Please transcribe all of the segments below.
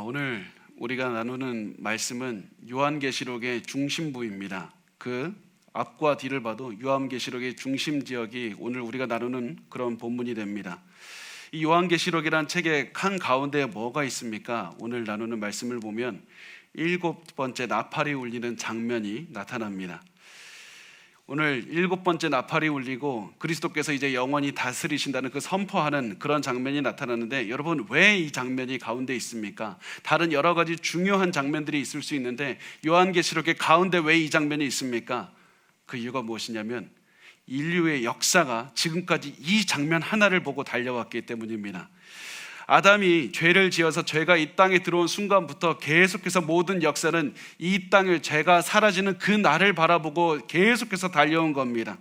오늘 우리가 나누는 말씀은 요한계시록의 중심부입니다. 그 앞과 뒤를 봐도 요한계시록의 중심 지역이 오늘 우리가 나누는 그런 본문이 됩니다. 이 요한계시록이란 책의 한 가운데에 뭐가 있습니까? 오늘 나누는 말씀을 보면 7번째 나팔이 울리는 장면이 나타납니다. 오늘 7번째 나팔이 울리고 그리스도께서 이제 영원히 다스리신다는 그 선포하는 그런 장면이 나타나는데, 여러분 왜 이 장면이 가운데 있습니까? 다른 여러 가지 중요한 장면들이 있을 수 있는데 요한계시록의 가운데 왜 이 장면이 있습니까? 그 이유가 무엇이냐면 인류의 역사가 지금까지 이 장면 하나를 보고 달려왔기 때문입니다. 아담이 죄를 지어서 죄가 이 땅에 들어온 순간부터 계속해서 모든 역사는 이 땅의 죄가 사라지는 그 날을 바라보고 계속해서 달려온 겁니다.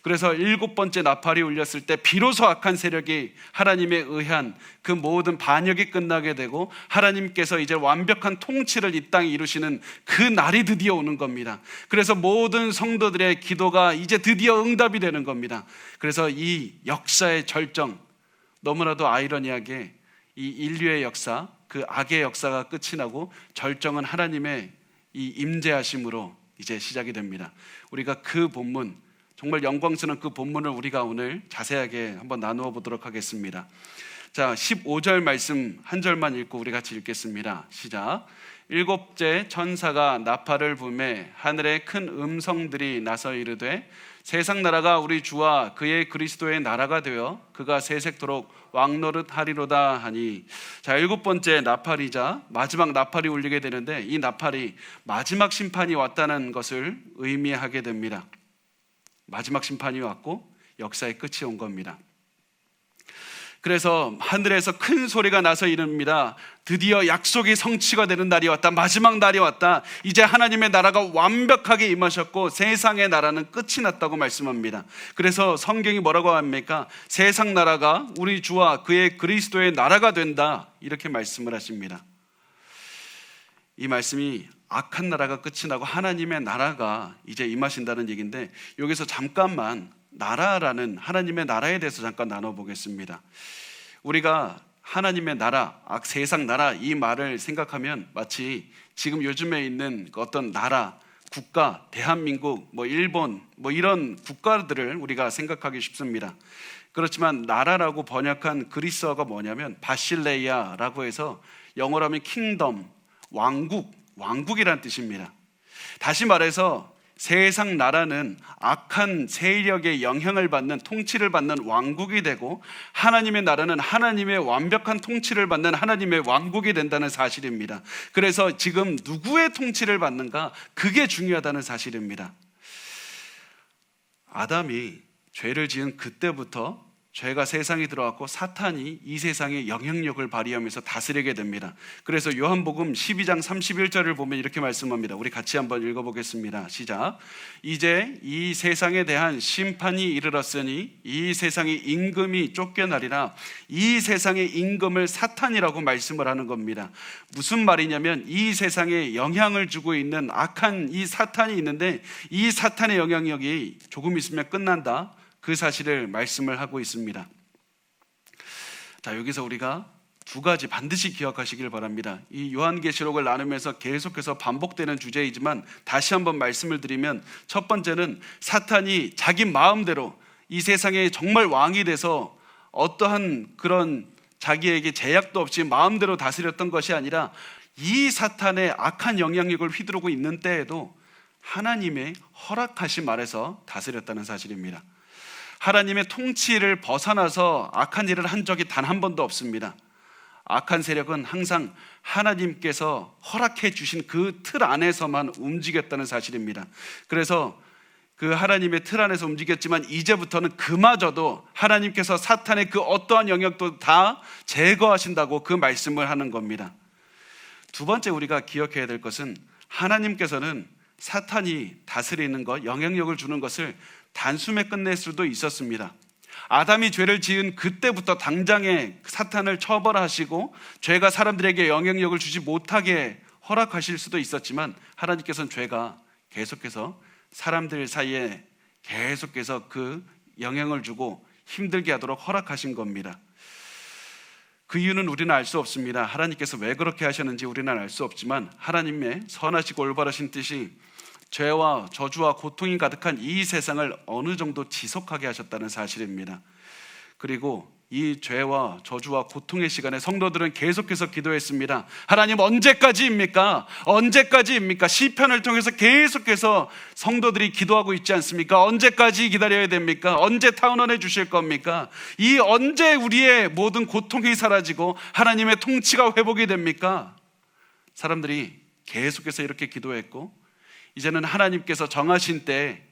그래서 7번째 나팔이 울렸을 때 비로소 악한 세력이 하나님에 의한 그 모든 반역이 끝나게 되고 하나님께서 이제 완벽한 통치를 이 땅에 이루시는 그 날이 드디어 오는 겁니다. 그래서 모든 성도들의 기도가 이제 드디어 응답이 되는 겁니다. 그래서 이 역사의 절정, 너무나도 아이러니하게 이 인류의 역사, 그 악의 역사가 끝이 나고 절정은 하나님의 이 임재하심으로 이제 시작이 됩니다. 우리가 그 본문, 정말 영광스러운 그 본문을 우리가 오늘 자세하게 한번 나누어 보도록 하겠습니다. 자, 15절 말씀 한 절만 읽고 우리 같이 읽겠습니다. 시작. 일곱째 천사가 나팔을 불매 하늘에 큰 음성들이 나서 이르되 세상 나라가 우리 주와 그의 그리스도의 나라가 되어 그가 세세토록 왕노릇하리로다 하니. 자, 7번째 나팔이자 마지막 나팔이 울리게 되는데 이 나팔이 마지막 심판이 왔다는 것을 의미하게 됩니다. 마지막 심판이 왔고 역사의 끝이 온 겁니다. 그래서 하늘에서 큰 소리가 나서 이릅니다. 드디어 약속이 성취가 되는 날이 왔다. 마지막 날이 왔다. 이제 하나님의 나라가 완벽하게 임하셨고 세상의 나라는 끝이 났다고 말씀합니다. 그래서 성경이 뭐라고 합니까? 세상 나라가 우리 주와 그의 그리스도의 나라가 된다, 이렇게 말씀을 하십니다. 이 말씀이 악한 나라가 끝이 나고 하나님의 나라가 이제 임하신다는 얘기인데, 여기서 잠깐만 나라라는 하나님의 나라에 대해서 잠깐 나눠보겠습니다. 우리가 하나님의 나라, 세상 나라 이 말을 생각하면 마치 지금 요즘에 있는 어떤 나라, 국가, 대한민국, 일본 이런 국가들을 우리가 생각하기 쉽습니다. 그렇지만 나라라고 번역한 그리스어가 뭐냐면 바실레이아라고 해서 영어로 하면 킹덤, 왕국이란 뜻입니다. 다시 말해서 세상 나라는 악한 세력의 영향을 받는, 통치를 받는 왕국이 되고, 하나님의 나라는 하나님의 완벽한 통치를 받는 하나님의 왕국이 된다는 사실입니다. 그래서 지금 누구의 통치를 받는가, 그게 중요하다는 사실입니다. 아담이 죄를 지은 그때부터 죄가 세상에 들어왔고 사탄이 이 세상에 영향력을 발휘하면서 다스리게 됩니다. 그래서 요한복음 12장 31절을 보면 이렇게 말씀합니다. 우리 같이 한번 읽어보겠습니다. 시작. 이제 이 세상에 대한 심판이 이르렀으니 이 세상의 임금이 쫓겨나리라. 이 세상의 임금을 사탄이라고 말씀을 하는 겁니다. 무슨 말이냐면 이 세상에 영향을 주고 있는 악한 이 사탄이 있는데 이 사탄의 영향력이 조금 있으면 끝난다, 그 사실을 말씀을 하고 있습니다. 자, 여기서 우리가 두 가지 반드시 기억하시길 바랍니다. 이 요한계시록을 나누면서 계속해서 반복되는 주제이지만 다시 한번 말씀을 드리면, 첫 번째는 사탄이 자기 마음대로 이 세상에 정말 왕이 돼서 어떠한 그런 자기에게 제약도 없이 마음대로 다스렸던 것이 아니라 이 사탄의 악한 영향력을 휘두르고 있는 때에도 하나님의 허락하신 말에서 다스렸다는 사실입니다. 하나님의 통치를 벗어나서 악한 일을 한 적이 단 한 번도 없습니다. 악한 세력은 항상 하나님께서 허락해 주신 그 틀 안에서만 움직였다는 사실입니다. 그래서 그 하나님의 틀 안에서 움직였지만 이제부터는 그마저도 하나님께서 사탄의 그 어떠한 영역도 다 제거하신다고 그 말씀을 하는 겁니다. 두 번째 우리가 기억해야 될 것은, 하나님께서는 사탄이 다스리는 것, 영향력을 주는 것을 단숨에 끝낼 수도 있었습니다. 아담이 죄를 지은 그때부터 당장에 사탄을 처벌하시고 죄가 사람들에게 영향력을 주지 못하게 허락하실 수도 있었지만, 하나님께서는 죄가 계속해서 사람들 사이에 계속해서 그 영향을 주고 힘들게 하도록 허락하신 겁니다. 그 이유는 우리는 알 수 없습니다. 하나님께서 왜 그렇게 하셨는지 우리는 알 수 없지만 하나님의 선하시고 올바르신 뜻이 죄와 저주와 고통이 가득한 이 세상을 어느 정도 지속하게 하셨다는 사실입니다. 그리고 이 죄와 저주와 고통의 시간에 성도들은 계속해서 기도했습니다. 하나님, 언제까지입니까? 언제까지입니까? 시편을 통해서 계속해서 성도들이 기도하고 있지 않습니까? 언제까지 기다려야 됩니까? 언제 타운원해 주실 겁니까? 이 언제 우리의 모든 고통이 사라지고 하나님의 통치가 회복이 됩니까? 사람들이 계속해서 이렇게 기도했고, 이제는 하나님께서 정하신 때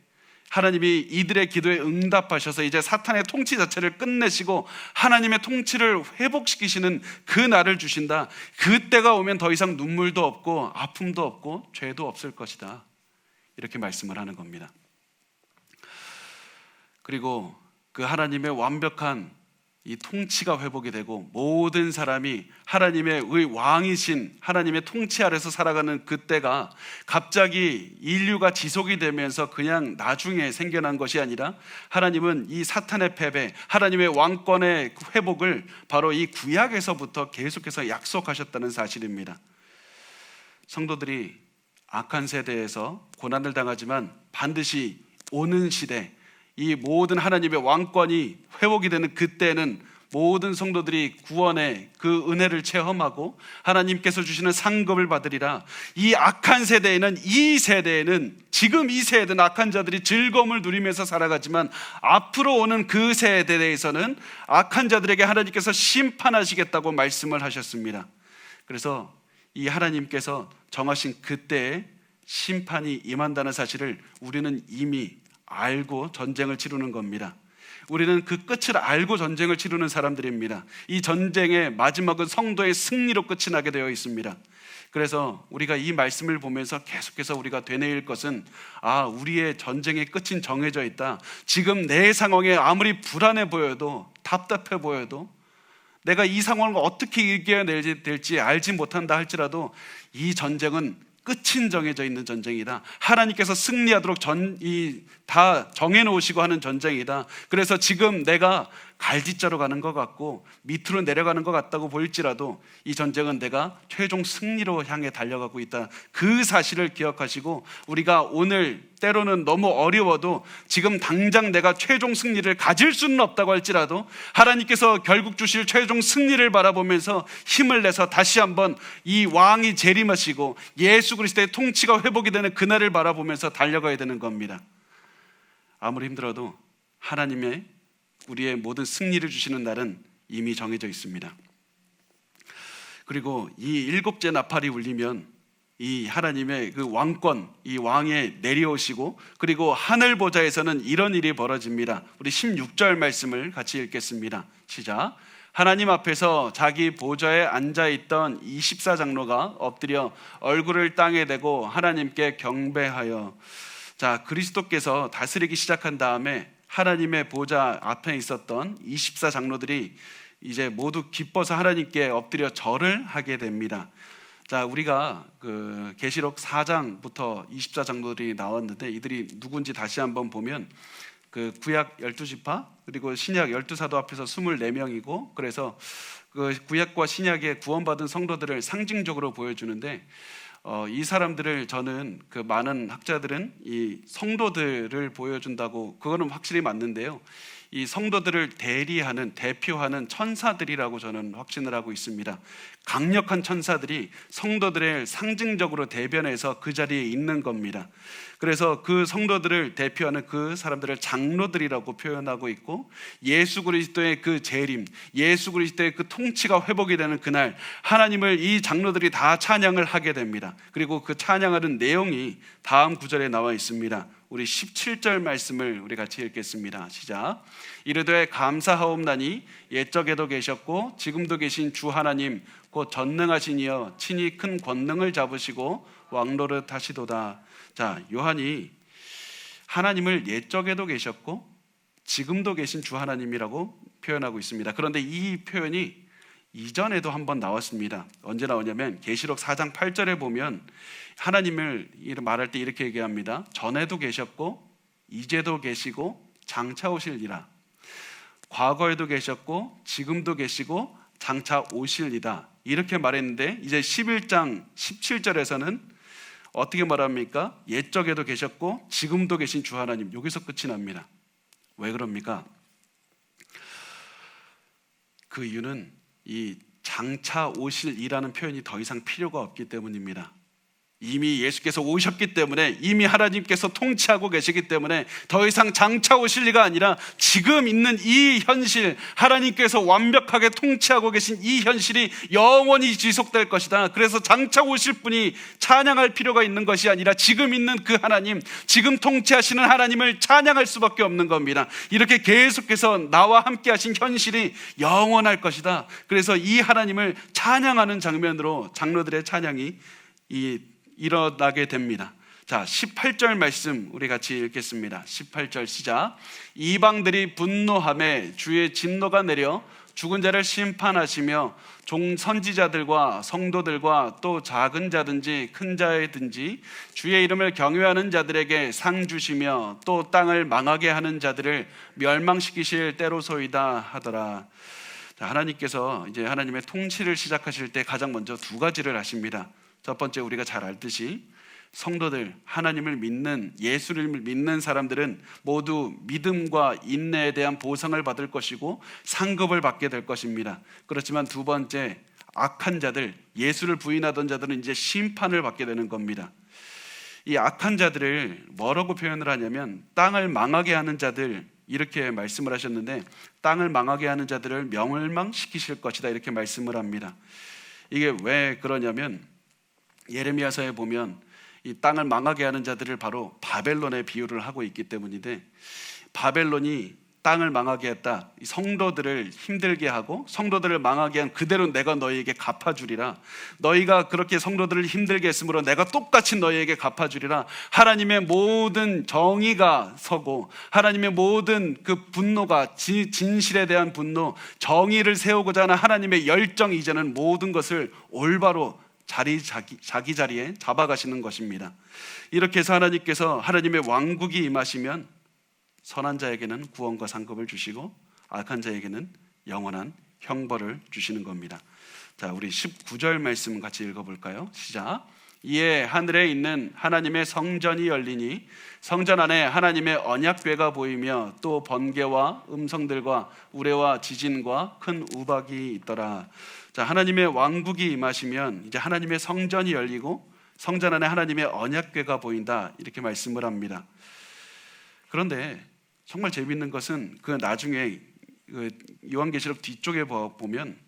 하나님이 이들의 기도에 응답하셔서 이제 사탄의 통치 자체를 끝내시고 하나님의 통치를 회복시키시는 그 날을 주신다. 그때가 오면 더 이상 눈물도 없고 아픔도 없고 죄도 없을 것이다. 이렇게 말씀을 하는 겁니다. 그리고 그 하나님의 완벽한 이 통치가 회복이 되고 모든 사람이 하나님의 왕이신 하나님의 통치 아래서 살아가는 그때가 갑자기 인류가 지속이 되면서 그냥 나중에 생겨난 것이 아니라 하나님은 이 사탄의 패배, 하나님의 왕권의 회복을 바로 이 구약에서부터 계속해서 약속하셨다는 사실입니다. 성도들이 악한 세대에서 고난을 당하지만 반드시 오는 시대, 이 모든 하나님의 왕권이 회복이 되는 그때는 모든 성도들이 구원의 그 은혜를 체험하고 하나님께서 주시는 상급을 받으리라. 이 악한 세대에는, 이 세대에는, 지금 이 세대는 악한 자들이 즐거움을 누리면서 살아가지만 앞으로 오는 그 세대에서는 악한 자들에게 하나님께서 심판하시겠다고 말씀을 하셨습니다. 그래서 이 하나님께서 정하신 그때에 심판이 임한다는 사실을 우리는 이미 알고 전쟁을 치르는 겁니다. 우리는 그 끝을 알고 전쟁을 치르는 사람들입니다. 이 전쟁의 마지막은 성도의 승리로 끝이 나게 되어 있습니다. 그래서 우리가 이 말씀을 보면서 계속해서 우리가 되뇌일 것은, 우리의 전쟁의 끝은 정해져 있다. 지금 내 상황에 아무리 불안해 보여도, 답답해 보여도, 내가 이 상황을 어떻게 이겨야 될지 알지 못한다 할지라도 이 전쟁은 끝인 정해져 있는 전쟁이다. 하나님께서 승리하도록 다 정해놓으시고 하는 전쟁이다. 그래서 지금 내가 갈짓자로 가는 것 같고 밑으로 내려가는 것 같다고 보일지라도 이 전쟁은 내가 최종 승리로 향해 달려가고 있다. 그 사실을 기억하시고 우리가 오늘 때로는 너무 어려워도 지금 당장 내가 최종 승리를 가질 수는 없다고 할지라도 하나님께서 결국 주실 최종 승리를 바라보면서 힘을 내서 다시 한번 이 왕이 재림하시고 예수 그리스도의 통치가 회복이 되는 그날을 바라보면서 달려가야 되는 겁니다. 아무리 힘들어도 하나님의 우리의 모든 승리를 주시는 날은 이미 정해져 있습니다. 그리고 이 일곱째 나팔이 울리면 이 하나님의 그 왕권, 이 왕에 내려오시고 그리고 하늘 보좌에서는 이런 일이 벌어집니다. 우리 16절 말씀을 같이 읽겠습니다. 시작. 하나님 앞에서 자기 보좌에 앉아있던 24장로가 엎드려 얼굴을 땅에 대고 하나님께 경배하여. 자, 그리스도께서 다스리기 시작한 다음에 하나님의 보좌 앞에 있었던 24장로들이 이제 모두 기뻐서 하나님께 엎드려 절을 하게 됩니다. 자, 우리가 그 계시록 4장부터 24장로들이 나왔는데 이들이 누군지 다시 한번 보면 그 구약 12지파 그리고 신약 12사도 앞에서 24명이고 그래서 그 구약과 신약의 구원받은 성도들을 상징적으로 보여주는데 이 사람들을 저는 그 많은 학자들은 이 성도들을 보여준다고, 그거는 확실히 맞는데요, 이 성도들을 대리하는, 대표하는 천사들이라고 저는 확신을 하고 있습니다. 강력한 천사들이 성도들을 상징적으로 대변해서 그 자리에 있는 겁니다. 그래서 그 성도들을 대표하는 그 사람들을 장로들이라고 표현하고 있고, 예수 그리스도의 그 재림, 예수 그리스도의 그 통치가 회복이 되는 그날 하나님을 이 장로들이 다 찬양을 하게 됩니다. 그리고 그 찬양하는 내용이 다음 구절에 나와 있습니다. 우리 17절 말씀을 우리 같이 읽겠습니다. 시작. 이르되 감사하옵나니 옛적에도 계셨고 지금도 계신 주 하나님 곧 전능하신 이여 친히 큰 권능을 잡으시고 왕노릇 하시도다. 자, 요한이 하나님을 옛적에도 계셨고 지금도 계신 주 하나님이라고 표현하고 있습니다. 그런데 이 표현이 이전에도 한번 나왔습니다. 언제 나오냐면 계시록 4장 8절에 보면 하나님을 말할 때 이렇게 얘기합니다. 전에도 계셨고 이제도 계시고 장차 오실리라. 과거에도 계셨고 지금도 계시고 장차 오실이다 이렇게 말했는데, 이제 11장 17절에서는 어떻게 말합니까? 옛적에도 계셨고 지금도 계신 주 하나님, 여기서 끝이 납니다. 왜 그럽니까? 그 이유는 이 장차 오실이라는 표현이 더 이상 필요가 없기 때문입니다. 이미 예수께서 오셨기 때문에, 이미 하나님께서 통치하고 계시기 때문에 더 이상 장차 오실 리가 아니라 지금 있는 이 현실, 하나님께서 완벽하게 통치하고 계신 이 현실이 영원히 지속될 것이다. 그래서 장차 오실 분이 찬양할 필요가 있는 것이 아니라 지금 있는 그 하나님, 지금 통치하시는 하나님을 찬양할 수밖에 없는 겁니다. 이렇게 계속해서 나와 함께 하신 현실이 영원할 것이다. 그래서 이 하나님을 찬양하는 장면으로 장로들의 찬양이 일어나게 됩니다. 자, 18절 말씀 우리 같이 읽겠습니다. 18절 시작. 이방들이 분노하매 주의 진노가 내려 죽은 자를 심판하시며 종 선지자들과 성도들과 또 작은 자든지 큰 자든지 주의 이름을 경외하는 자들에게 상 주시며 또 땅을 망하게 하는 자들을 멸망시키실 때로소이다 하더라. 자, 하나님께서 이제 하나님의 통치를 시작하실 때 가장 먼저 두 가지를 하십니다. 첫 번째, 우리가 잘 알듯이 성도들, 하나님을 믿는, 예수를 믿는 사람들은 모두 믿음과 인내에 대한 보상을 받을 것이고 상급을 받게 될 것입니다. 그렇지만 두 번째, 악한 자들, 예수를 부인하던 자들은 이제 심판을 받게 되는 겁니다. 이 악한 자들을 뭐라고 표현을 하냐면 땅을 망하게 하는 자들, 이렇게 말씀을 하셨는데, 땅을 망하게 하는 자들을 멸망시키실 것이다 이렇게 말씀을 합니다. 이게 왜 그러냐면 예레미야서에 보면 이 땅을 망하게 하는 자들을 바로 바벨론에 비유를 하고 있기 때문인데, 바벨론이 땅을 망하게 했다, 성도들을 힘들게 하고 성도들을 망하게 한 그대로 내가 너희에게 갚아주리라, 너희가 그렇게 성도들을 힘들게 했으므로 내가 똑같이 너희에게 갚아주리라, 하나님의 모든 정의가 서고 하나님의 모든 그 분노가, 진실에 대한 분노, 정의를 세우고자 하는 하나님의 열정 이제는 모든 것을 올바로 자기 자리에 잡아가시는 것입니다. 이렇게 해서 하나님께서 하나님의 왕국이 임하시면 선한 자에게는 구원과 상급을 주시고 악한 자에게는 영원한 형벌을 주시는 겁니다. 자, 우리 19절 말씀 같이 읽어볼까요? 시작. 이에 하늘에 있는 하나님의 성전이 열리니 성전 안에 하나님의 언약궤가 보이며 또 번개와 음성들과 우레와 지진과 큰 우박이 있더라. 자, 하나님의 왕국이 임하시면 이제 하나님의 성전이 열리고 성전 안에 하나님의 언약궤가 보인다 이렇게 말씀을 합니다. 그런데 정말 재미있는 것은 그 나중에 요한계시록 뒤쪽에 보면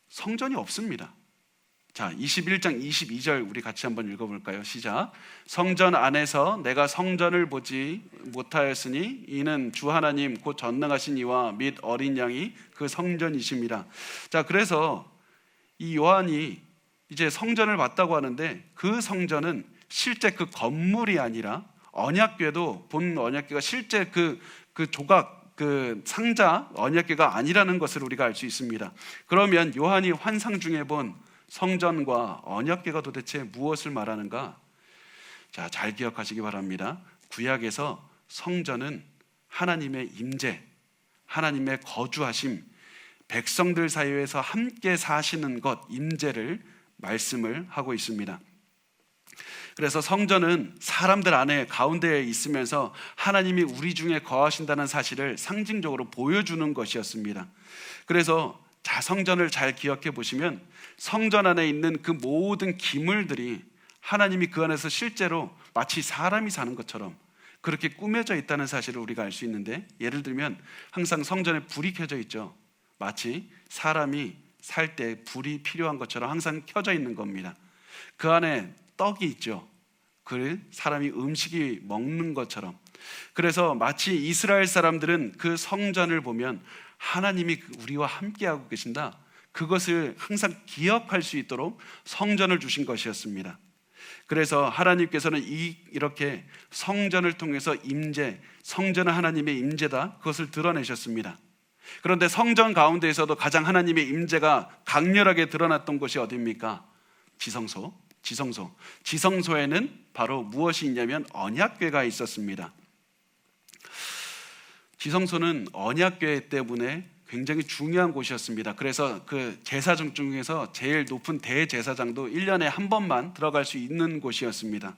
성전이 없습니다. 자, 21장 22절 우리 같이 한번 읽어볼까요? 시작. 성전 안에서 내가 성전을 보지 못하였으니 이는 주 하나님 곧 전능하신 이와 및 어린 양이 그 성전이십니다. 자, 그래서 이 요한이 이제 성전을 봤다고 하는데 그 성전은 실제 그 건물이 아니라 언약궤도, 본 언약궤가 실제 그 조각, 그 상자 언약궤가 아니라는 것을 우리가 알 수 있습니다. 그러면 요한이 환상 중에 본 성전과 언약궤가 도대체 무엇을 말하는가? 자, 잘 기억하시기 바랍니다. 구약에서 성전은 하나님의 임재, 하나님의 거주하심, 백성들 사이에서 함께 사시는 것, 임재를 말씀을 하고 있습니다. 그래서 성전은 사람들 안에 가운데에 있으면서 하나님이 우리 중에 거하신다는 사실을 상징적으로 보여주는 것이었습니다. 그래서 성전을 잘 기억해 보시면 성전 안에 있는 그 모든 기물들이 하나님이 그 안에서 실제로 마치 사람이 사는 것처럼 그렇게 꾸며져 있다는 사실을 우리가 알 수 있는데, 예를 들면 항상 성전에 불이 켜져 있죠. 마치 사람이 살 때 불이 필요한 것처럼 항상 켜져 있는 겁니다. 그 안에 떡이 있죠. 그 사람이 음식이 먹는 것처럼. 그래서 마치 이스라엘 사람들은 그 성전을 보면 하나님이 우리와 함께하고 계신다, 그것을 항상 기억할 수 있도록 성전을 주신 것이었습니다. 그래서 하나님께서는 이렇게 성전을 통해서 임재, 성전은 하나님의 임재다, 그것을 드러내셨습니다. 그런데 성전 가운데에서도 가장 하나님의 임재가 강렬하게 드러났던 곳이 어디입니까? 지성소에는 바로 무엇이 있냐면 언약궤가 있었습니다. 지성소는 언약궤 때문에 굉장히 중요한 곳이었습니다. 그래서 그 제사장 중에서 제일 높은 대제사장도 1년에 한 번만 들어갈 수 있는 곳이었습니다.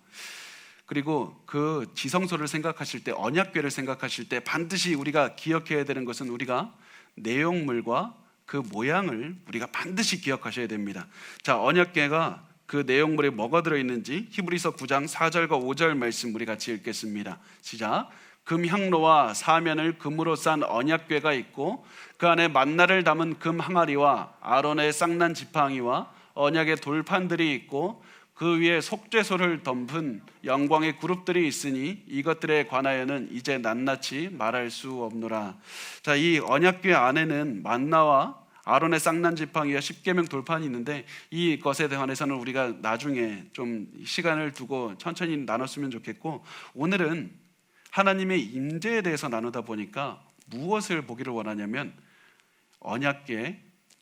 그리고 그 지성소를 생각하실 때, 언약궤를 생각하실 때 반드시 우리가 기억해야 되는 것은 우리가 내용물과 그 모양을 우리가 반드시 기억하셔야 됩니다. 자, 언약궤가 그 내용물에 뭐가 들어있는지 히브리서 9장 4절과 5절 말씀 우리 같이 읽겠습니다. 시작. 금향로와 사면을 금으로 싼 언약궤가 있고 그 안에 만나를 담은 금 항아리와 아론의 쌍난 지팡이와 언약의 돌판들이 있고 그 위에 속죄소를 덮은 영광의 그룹들이 있으니 이것들에 관하여는 이제 낱낱이 말할 수 없노라. 자, 이 언약궤 안에는 만나와 아론의 쌍난 지팡이와 십계명 돌판이 있는데 이것에 대해서는 우리가 나중에 좀 시간을 두고 천천히 나눴으면 좋겠고, 오늘은 하나님의 임재에 대해서 나누다 보니까 무엇을 보기를 원하냐면 언약궤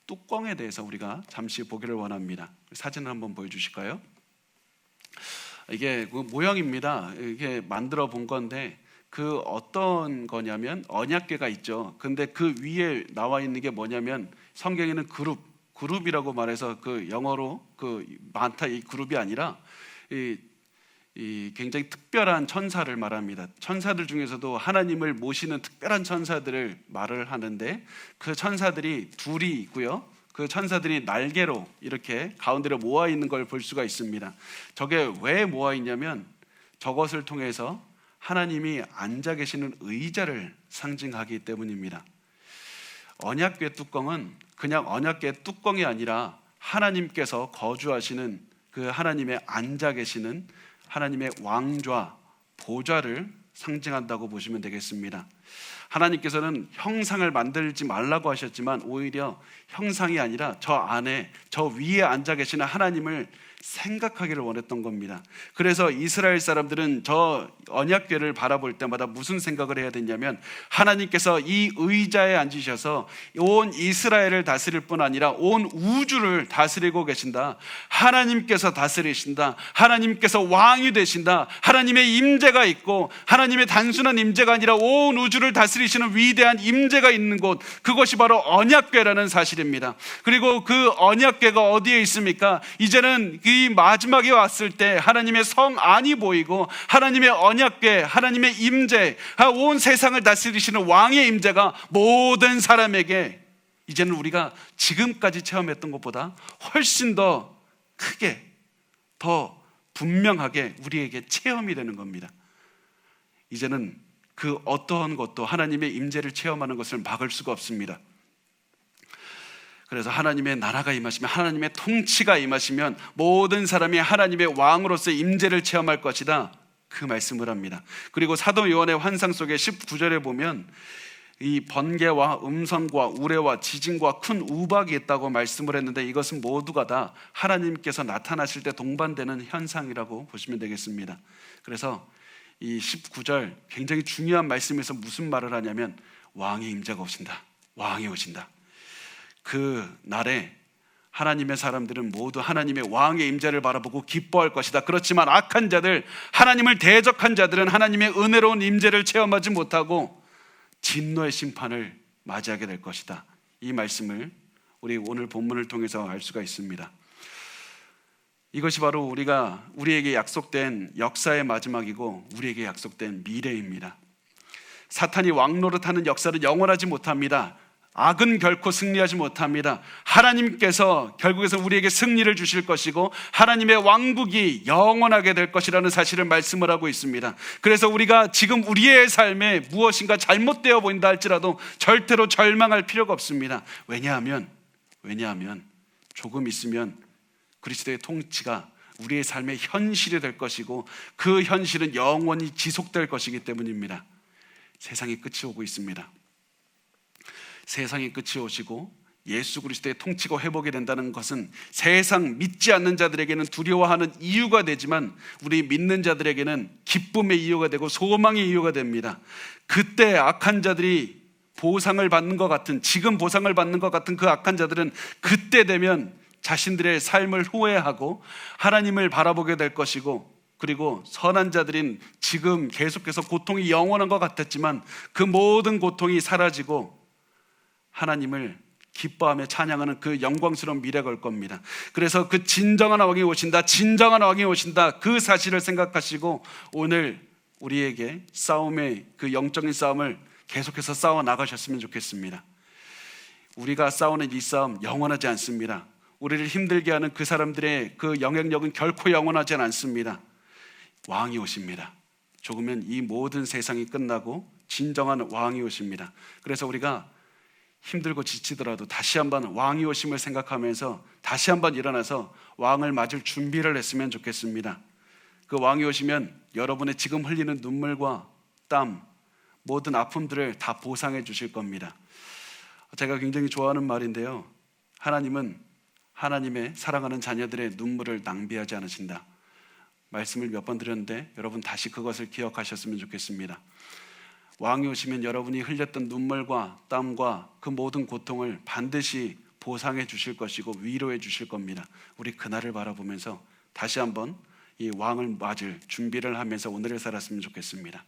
뚜껑에 대해서 우리가 잠시 보기를 원합니다. 사진을 한번 보여주실까요? 이게 그 모형입니다. 이게 만들어 본 건데 그 어떤 거냐면 언약궤가 있죠. 근데 그 위에 나와 있는 게 뭐냐면 성경에는 그룹이라고 말해서 그 영어로 그 많다 이 그룹이 아니라 이 굉장히 특별한 천사를 말합니다. 천사들 중에서도 하나님을 모시는 특별한 천사들을 말을 하는데 그 천사들이 둘이 있고요. 그 천사들이 날개로 이렇게 가운데로 모아 있는 걸 볼 수가 있습니다. 저게 왜 모아 있냐면 저것을 통해서 하나님이 앉아 계시는 의자를 상징하기 때문입니다. 언약궤 뚜껑은 그냥 언약궤 뚜껑이 아니라 하나님께서 거주하시는 그 하나님의 앉아 계시는 하나님의 왕좌, 보좌를 상징한다고 보시면 되겠습니다. 하나님께서는 형상을 만들지 말라고 하셨지만 오히려 형상이 아니라 저 안에, 저 위에 앉아 계시는 하나님을 생각하기를 원했던 겁니다. 그래서 이스라엘 사람들은 저 언약궤를 바라볼 때마다 무슨 생각을 해야 되냐면 하나님께서 이 의자에 앉으셔서 온 이스라엘을 다스릴 뿐 아니라 온 우주를 다스리고 계신다. 하나님께서 다스리신다. 하나님께서 왕이 되신다. 하나님의 임재가 있고 하나님의 단순한 임재가 아니라 온 우주를 다스리시는 위대한 임재가 있는 곳, 그것이 바로 언약궤라는 사실입니다. 그리고 그 언약궤가 어디에 있습니까? 이제는 이 마지막에 왔을 때 하나님의 성 안이 보이고 하나님의 언약궤, 하나님의 임재, 온 세상을 다스리시는 왕의 임재가 모든 사람에게 이제는 우리가 지금까지 체험했던 것보다 훨씬 더 크게, 더 분명하게 우리에게 체험이 되는 겁니다. 이제는 그 어떠한 것도 하나님의 임재를 체험하는 것을 막을 수가 없습니다. 그래서 하나님의 나라가 임하시면, 하나님의 통치가 임하시면 모든 사람이 하나님의 왕으로서의 임재를 체험할 것이다, 그 말씀을 합니다. 그리고 사도 요한의 환상 속에 19절에 보면 이 번개와 음성과 우레와 지진과 큰 우박이 있다고 말씀을 했는데 이것은 모두가 다 하나님께서 나타나실 때 동반되는 현상이라고 보시면 되겠습니다. 그래서 이 19절 굉장히 중요한 말씀에서 무슨 말을 하냐면 왕의 임재가 오신다, 왕이 오신다. 그 날에 하나님의 사람들은 모두 하나님의 왕의 임재를 바라보고 기뻐할 것이다. 그렇지만 악한 자들, 하나님을 대적한 자들은 하나님의 은혜로운 임재를 체험하지 못하고 진노의 심판을 맞이하게 될 것이다. 이 말씀을 우리 오늘 본문을 통해서 알 수가 있습니다. 이것이 바로 우리에게 약속된 역사의 마지막이고 우리에게 약속된 미래입니다. 사탄이 왕노릇하는 역사는 영원하지 못합니다. 악은 결코 승리하지 못합니다. 하나님께서 결국에서 우리에게 승리를 주실 것이고 하나님의 왕국이 영원하게 될 것이라는 사실을 말씀을 하고 있습니다. 그래서 우리가 지금 우리의 삶에 무엇인가 잘못되어 보인다 할지라도 절대로 절망할 필요가 없습니다. 왜냐하면 조금 있으면 그리스도의 통치가 우리의 삶의 현실이 될 것이고 그 현실은 영원히 지속될 것이기 때문입니다. 세상의 끝이 오고 있습니다. 세상의 끝이 오시고 예수 그리스도의 통치가 회복이 된다는 것은 세상 믿지 않는 자들에게는 두려워하는 이유가 되지만 우리 믿는 자들에게는 기쁨의 이유가 되고 소망의 이유가 됩니다. 그때 악한 자들이 보상을 받는 것 같은, 지금 보상을 받는 것 같은 그 악한 자들은 그때 되면 자신들의 삶을 후회하고 하나님을 바라보게 될 것이고, 그리고 선한 자들인 지금 계속해서 고통이 영원한 것 같았지만 그 모든 고통이 사라지고 하나님을 기뻐하며 찬양하는 그 영광스러운 미래가 올 겁니다. 그래서 그 진정한 왕이 오신다, 진정한 왕이 오신다, 그 사실을 생각하시고 오늘 우리에게 싸움의 그 영적인 싸움을 계속해서 싸워 나가셨으면 좋겠습니다. 우리가 싸우는 이 싸움 영원하지 않습니다. 우리를 힘들게 하는 그 사람들의 그 영향력은 결코 영원하지 않습니다. 왕이 오십니다. 조금은 이 모든 세상이 끝나고 진정한 왕이 오십니다. 그래서 우리가 힘들고 지치더라도 다시 한번 왕이 오심을 생각하면서 다시 한번 일어나서 왕을 맞을 준비를 했으면 좋겠습니다. 그 왕이 오시면 여러분의 지금 흘리는 눈물과 땀, 모든 아픔들을 다 보상해 주실 겁니다. 제가 굉장히 좋아하는 말인데요, 하나님은 하나님의 사랑하는 자녀들의 눈물을 낭비하지 않으신다. 말씀을 몇 번 드렸는데 여러분 다시 그것을 기억하셨으면 좋겠습니다. 왕이 오시면 여러분이 흘렸던 눈물과 땀과 그 모든 고통을 반드시 보상해 주실 것이고 위로해 주실 겁니다. 우리 그날을 바라보면서 다시 한번 이 왕을 맞을 준비를 하면서 오늘을 살았으면 좋겠습니다.